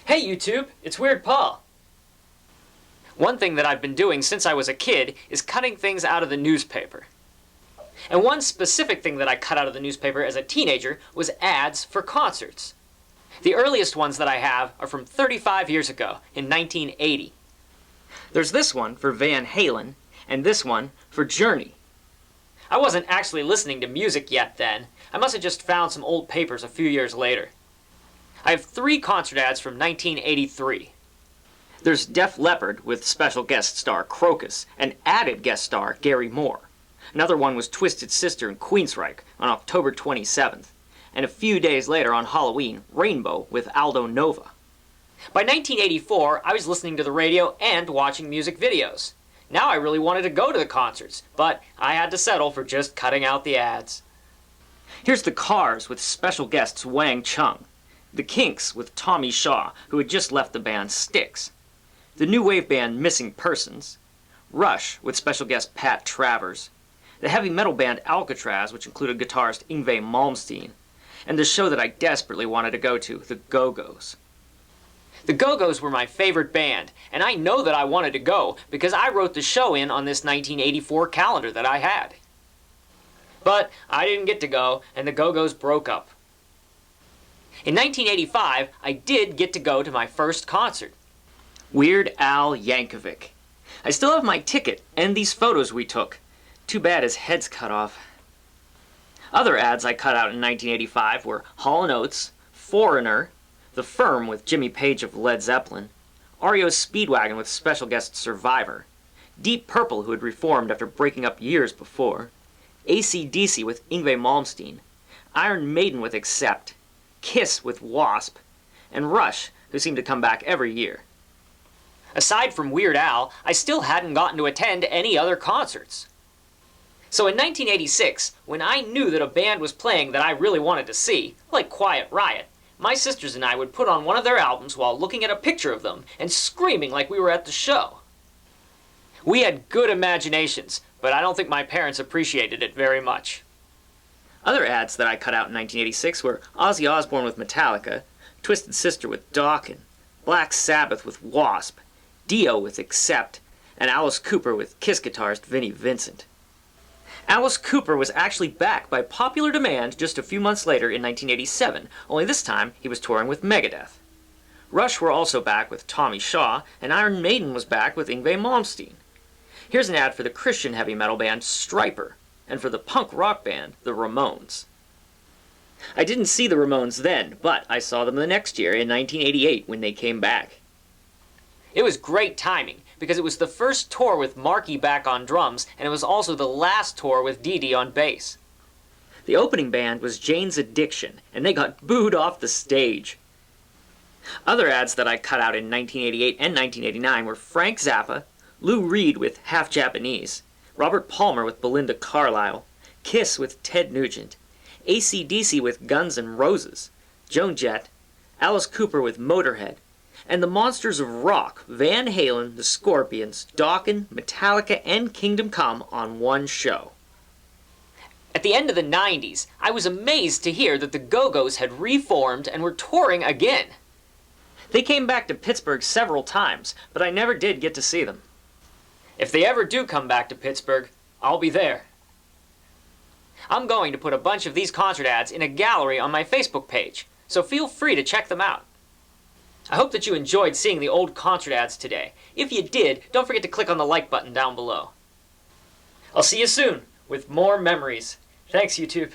Hey YouTube, it's Weird Paul. One thing that I've been doing since I was a kid is cutting things out of the newspaper. And one specific thing that I cut out of the newspaper as a teenager was ads for concerts. The earliest ones that I have are from 35 years ago, in 1980. There's this one for Van Halen, and this one for Journey. I wasn't actually listening to music yet then. I must have just found some old papers a few years later. I have 3 concert ads from 1983. There's Def Leppard with special guest star Crocus and added guest star Gary Moore. Another one was Twisted Sister and Queensryche on October 27th. And a few days later on Halloween, Rainbow with Aldo Nova. By 1984, I was listening to the radio and watching music videos. Now I really wanted to go to the concerts, but I had to settle for just cutting out the ads. Here's the Cars with special guests Wang Chung. The Kinks with Tommy Shaw, who had just left the band Styx. The new wave band Missing Persons. Rush with special guest Pat Travers. The heavy metal band Alcatraz, which included guitarist Yngwie Malmsteen. And the show that I desperately wanted to go to, the Go-Go's. The Go-Go's were my favorite band, and I know that I wanted to go because I wrote the show in on this 1984 calendar that I had. But I didn't get to go, and the Go-Go's broke up. In 1985, I did get to go to my first concert. Weird Al Yankovic. I still have my ticket and these photos we took. Too bad his head's cut off. Other ads I cut out in 1985 were Hall & Oates, Foreigner, The Firm with Jimmy Page of Led Zeppelin, REO Speedwagon with special guest Survivor, Deep Purple, who had reformed after breaking up years before, AC/DC with Yngwie Malmsteen, Iron Maiden with Accept, Kiss with Wasp, and Rush, who seemed to come back every year. Aside from Weird Al, I still hadn't gotten to attend any other concerts. So in 1986, when I knew that a band was playing that I really wanted to see, like Quiet Riot, my sisters and I would put on one of their albums while looking at a picture of them and screaming like we were at the show. We had good imaginations, but I don't think my parents appreciated it very much. Other ads that I cut out in 1986 were Ozzy Osbourne with Metallica, Twisted Sister with Dokken, Black Sabbath with Wasp, Dio with Accept, and Alice Cooper with Kiss guitarist Vinnie Vincent. Alice Cooper was actually back by popular demand just a few months later in 1987, only this time he was touring with Megadeth. Rush were also back with Tommy Shaw, and Iron Maiden was back with Yngwie Malmsteen. Here's an ad for the Christian heavy metal band Stryper, and for the punk rock band, the Ramones. I didn't see the Ramones then, but I saw them the next year in 1988 when they came back. It was great timing, because it was the first tour with Marky back on drums, and it was also the last tour with Dee Dee on bass. The opening band was Jane's Addiction, and they got booed off the stage. Other ads that I cut out in 1988 and 1989 were Frank Zappa, Lou Reed with Half Japanese, Robert Palmer with Belinda Carlisle, Kiss with Ted Nugent, AC/DC with Guns N' Roses, Joan Jett, Alice Cooper with Motorhead, and the Monsters of Rock, Van Halen, the Scorpions, Dokken, Metallica, and Kingdom Come on one show. At the end of the 90s, I was amazed to hear that the Go-Go's had reformed and were touring again. They came back to Pittsburgh several times, but I never did get to see them. If they ever do come back to Pittsburgh, I'll be there. I'm going to put a bunch of these concert ads in a gallery on my Facebook page, so feel free to check them out. I hope that you enjoyed seeing the old concert ads today. If you did, don't forget to click on the like button down below. I'll see you soon with more memories. Thanks, YouTube.